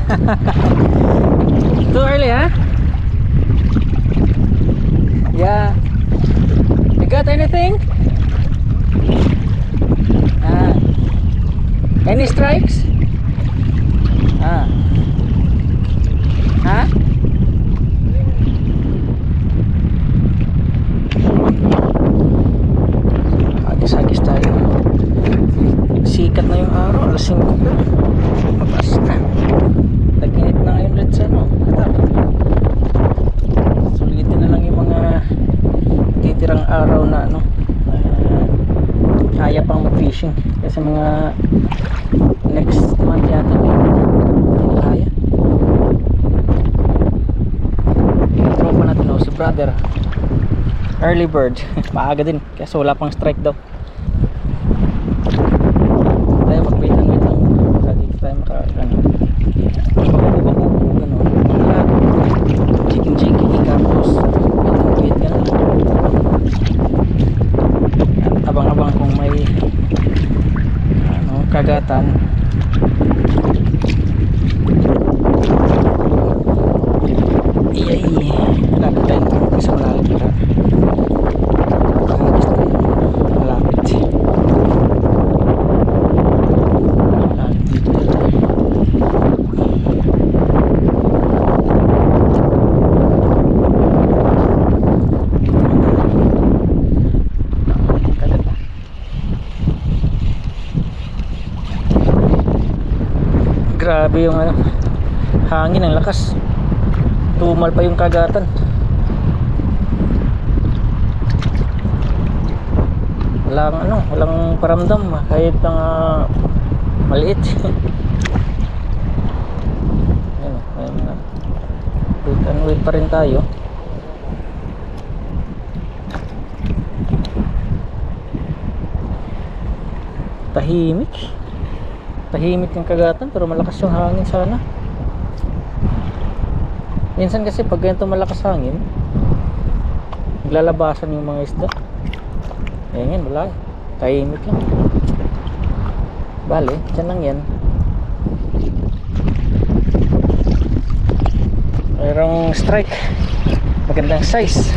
Too early, huh? Yeah. You got anything? Any strikes? Huh? Agis-agis tayo. Sikat na yung araw. Alas 5 na. Mabas na. Tag-init na ngayon ulit sa Qatar. Sulitin na lang yung mga titirang araw na kaya pang mag-fishing. Kasi mga next month yata may kaya. Yung tropa natin si brother early bird. Maaga din kasi wala pang strike daw. Tayo mag-wait lang dito tayo chicken tapos wait ka na lang. Abang-abang kung may kagatan. Lagi tayo sa malalim para malapit dito grabe yung hangin, ang lakas. Tumal pa yung kagatan. Walang paramdam kahit maliit. Ayun, wait and wait pa rin tayo. Tahimik yung kagatan pero malakas yung hangin sana. Minsan kasi pag ganito malakas hangin, naglalabasan yung mga isda. Ayan, wala. Tahimik lang. Bale, dyan lang yan. Mayroong strike. Magandang size.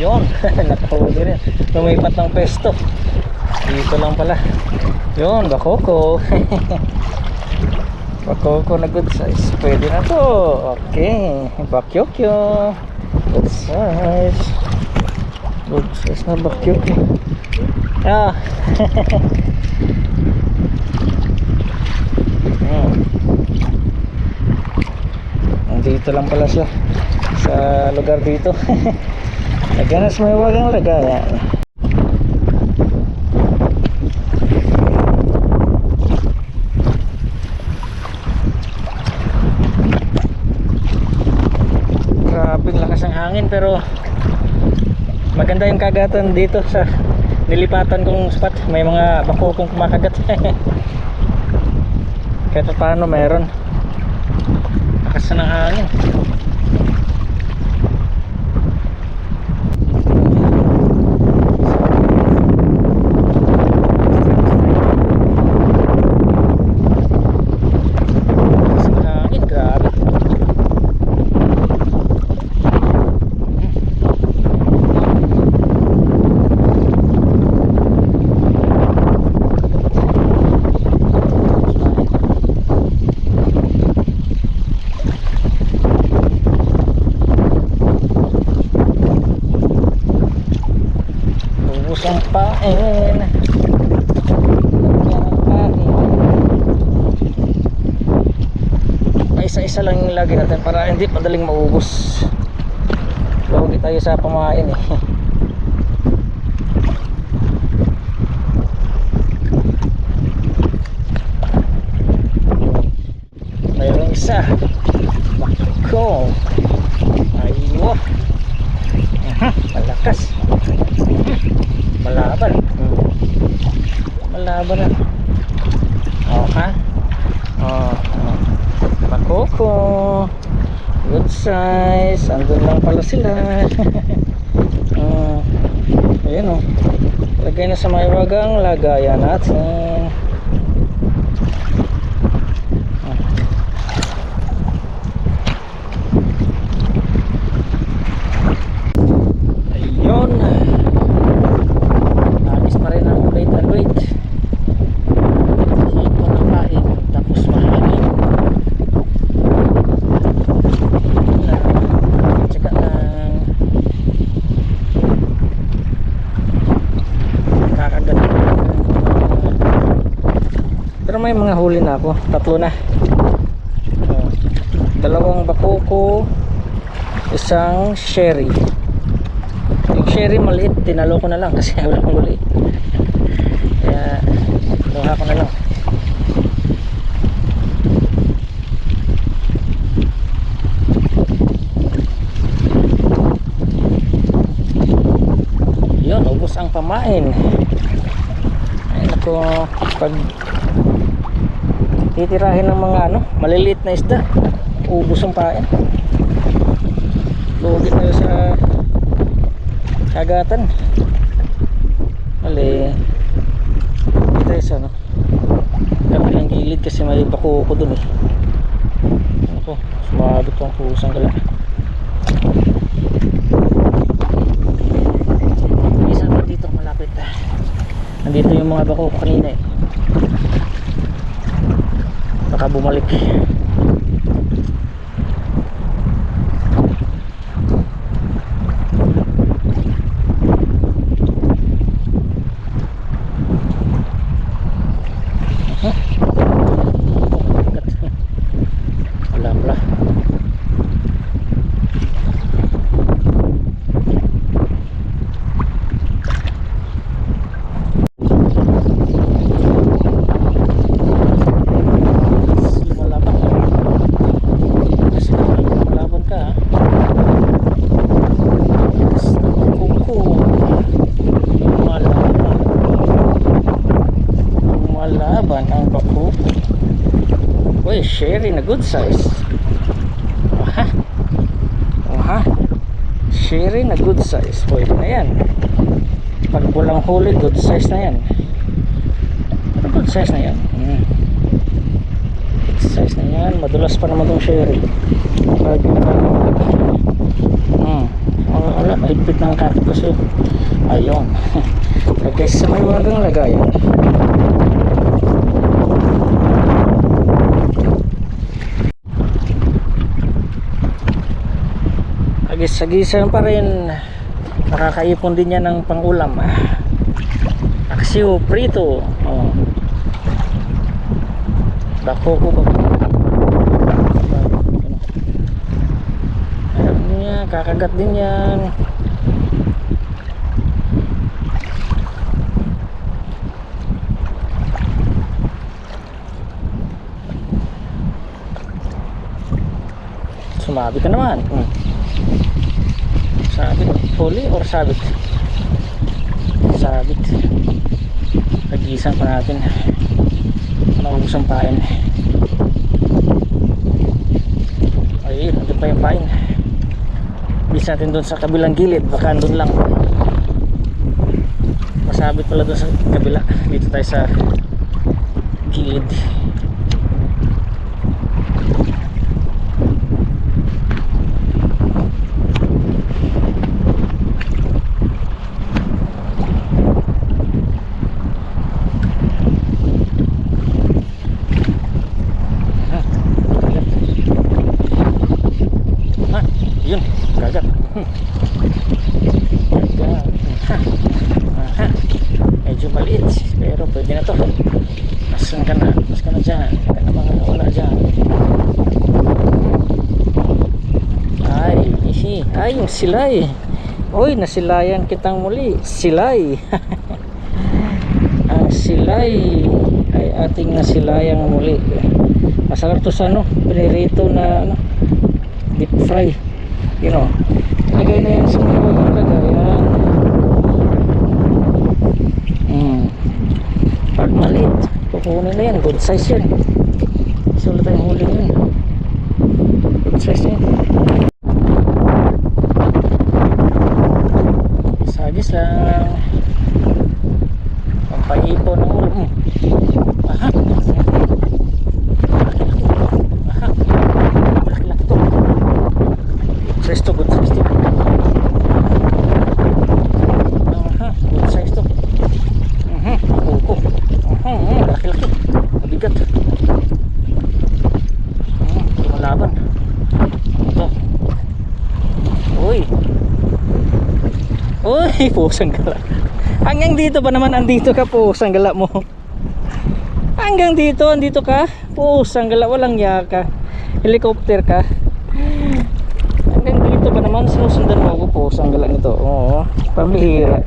Yun. Nakahuli rin. Lumipat ng pesto. Dito lang pala. Yun, bakoko. Bakoko na good size. Pwede na to. Okay. Bakyokyo. Good size. Good size na bakyokyo. Nandito lang pala siya sa lugar dito. Naganas may wagang lagayan. Hangin pero maganda yung kagatan dito sa nilipatan kong spot. May mga bakokong kumakagat. Kahit paano mayroon lakas ng hangin. Ang pain. Isa-isa lang yung lagi natin para hindi madaling maubos. Lagi tayo sa pamain Mayroong isa. Bakko. Ayun. Malakas. Malaban na. Ha? Bakoko. Good size. Andun lang pala sila. Ayan lagay na sa may wagang lagayan natin. nahuli na ako. Tatlo na. Oh, dalawang bakoko, isang sherry. Yung sherry maliit, tinalo ko na lang kasi walang huli. Kaya luha ko na lang. Yun, ubos ang pamain. Ay naku, pag titirahin ng mga maliliit na isda, ubos ang pain. Lugi tayo sa kagatan. Mali dito tayo sa kabilang gilid kasi may bako ko dun eh. Ako, sumabit ko ang kusang gala. Isa pa dito malapit. Nandito yung mga bako ko kanina eh. Baka bumalik. Sherry na good size. Aha. Aha. Sherry na good size. Pwede na yan. Pag walang huli, good size na yan. Good size na yan. Good size na yan. Madulas pa naman tong sherry. Pag wala, mahigpit ng kato kasi. Ayun. Lagay sa may wagang lagayan. Sagisan pa rin, nakakaipon din yan ng pangulam. Aksiyo prito. Dako ko ba? Ayan niya, kakagat din yan. Sumabi ka naman. Sabit, huli or sabit? Sabit. Nagisan pa natin. Naubos ang pain. Ayun, nandun pa yung pain. Bis natin doon sa kabilang gilid. Baka doon lang. Masabit pala doon sa kabila. Dito tayo sa gilid. Medyo maliit pero pwede na to. Mas ka na dyan. Ka na mga nawala dyan. Ay yung silay. Uy, nasilayan kitang muli. Silay. Ang silay ay ating nasilayang muli. Masarap to sa pinirito na deep fry. Ilagay na yan sa mga wagang lagayan. Pag maliit, kukunin na yan. Good size yan. Sulit tayong huli yan. Good size yan. Sagis lang. Pampaipon ng ulo. Aha. Aha. Laki-laki to. Good size to, good size to. Aha, good size to. Kuko. Laki-laki. Mabigat. Lumalaban. Ito. Uy. Uy, pusang gala. Hanggang dito pa naman andito ka, pusang gala mo. Hanggang dito, andito ka. Pusang gala, walang yaka. Helicopter ka. Hanggang dito ba naman sinusundan mo ako? Pusang gala nito. Oo, pambihira.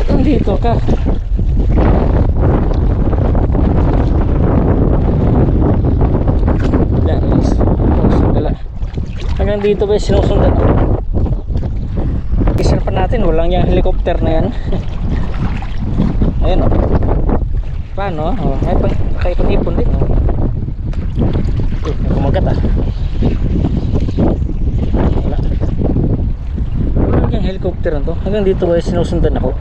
Andito ka. Yan, guys. Pusang gala. Hanggang dito ba sinusundan ako? Isir pa natin, walang yung helicopter na yan. Ayun o. Paano? Oh, may ipon din. Oh. Kumagat ah. Wala. Walang yung helicopter na to. Hanggang dito ba sinusundan ako?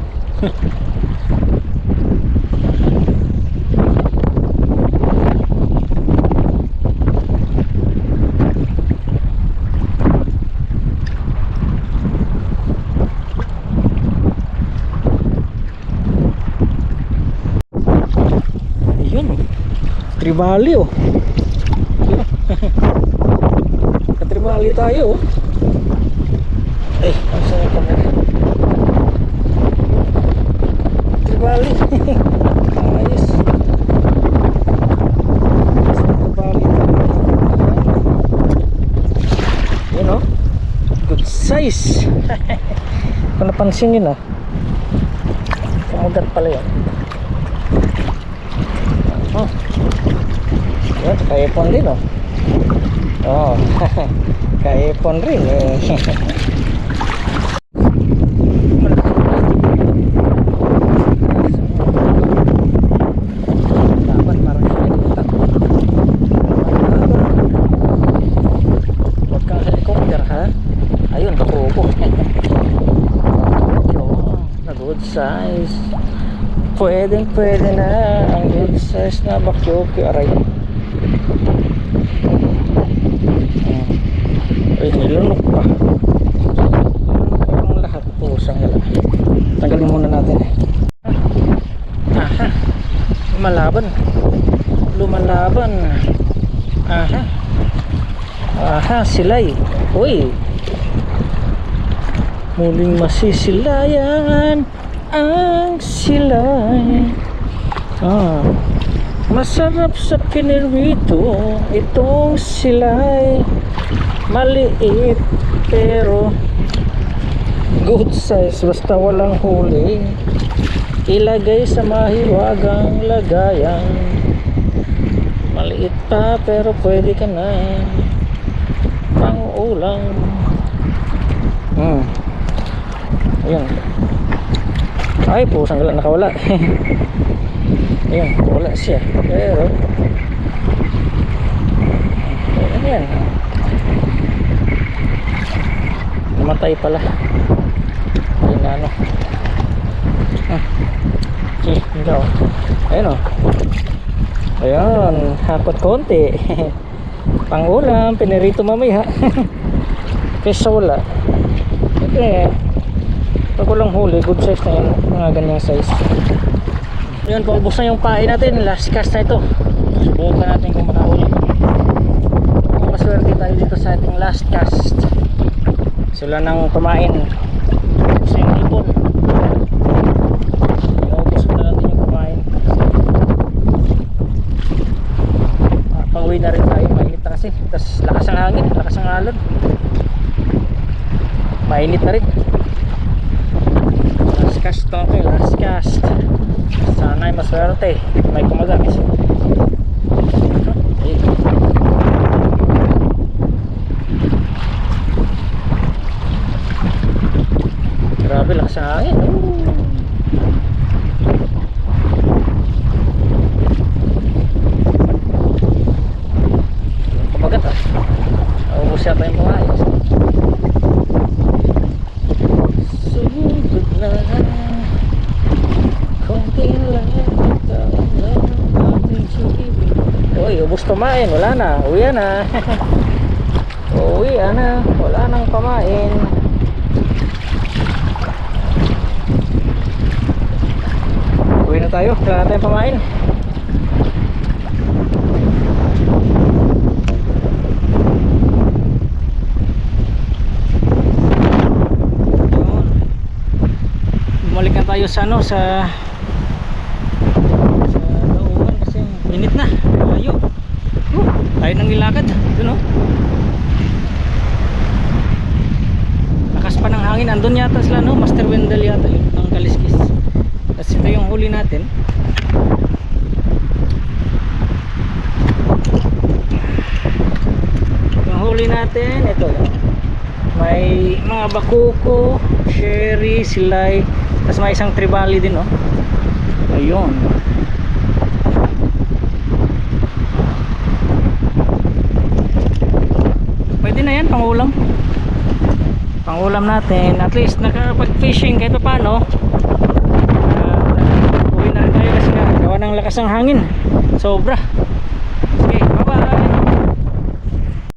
Tribali oh. Katribali tayo oh. Eh, ang sarap kami. Tribali. Ayos. Tribali tayo. Yan oh. Good size. Kung napansin yun ah. Kumugat pala yun. Oh. Yan, kaipon din oh. Oh, kaipon rin eh. Dapat parang helicopter. Huwag kang helicopter ha. Ayun, bakuko. Na good size. Pwede na ang good size na bakyoke. Aray. Ay, nilunok pa. Nilunok pa ang lahat po. Sangala. Tanggalin muna natin. Aha. Lumalaban. Aha. Aha, silay. Uy. Muling masisilayan ang silay. Ah. Masarap sa pinirito itong silay. Maliit pero good size, basta walang huli. Ilagay sa mahiwagang lagayan. Maliit pa pero pwede ka na pang ulam. Ayun. Ay po, sanggalan nakawala. Ayun, wala siya. Pero ano yan? Namatay pala. Ayun na ano. Okay, ikaw. Ayun o. Ayun, hapot konti. Pang ulam, pinirito mamaya. Kesa wala. Okay. Pag walang huli, good size na yan. Mga ganyang size. Ayun, paubos na yung pain natin. Last cast na ito. Subukan natin kung makahuli. Kung maswerte tayo dito sa ating last cast. Sila nang pamain. Ubos na yung ipon. Ubos na natin yung pamain. Pang-uwi na rin tayo. Mainit na kasi. Tapos lakas ang hangin. Lakas ang alon. Mainit na rin. Last cast to ako. Last cast. Sana ay maswerte. May kumagamit. Grabe lang sa hangin. Kumagat ah. Ubus yata yung pangayos. Sugod na konti lang. Uy, ubus pamain. Wala na. Uwi na. Uwi na. Wala nang pamain. Uwi na tayo. Wala na tayong pamain. Bumalik na tayo sa ano, sa Init na. Layo. Tayo nang nilakad. Doon oh. Lakas pa ng hangin. Andun yata sila no. Master Wendell yata yun. Ng Kaliskis. Tapos ito yung huli natin. Yung huli natin. Ito. May mga bakuko, sherry, silay. Tapos may isang tribali din oh. Ayun. Pwede na yan, pangulam. Pangulam natin. At least nakapag-fishing kahit pa paano. Uwi na rin tayo kasi nga gawa ng lakas ng hangin. Sobra.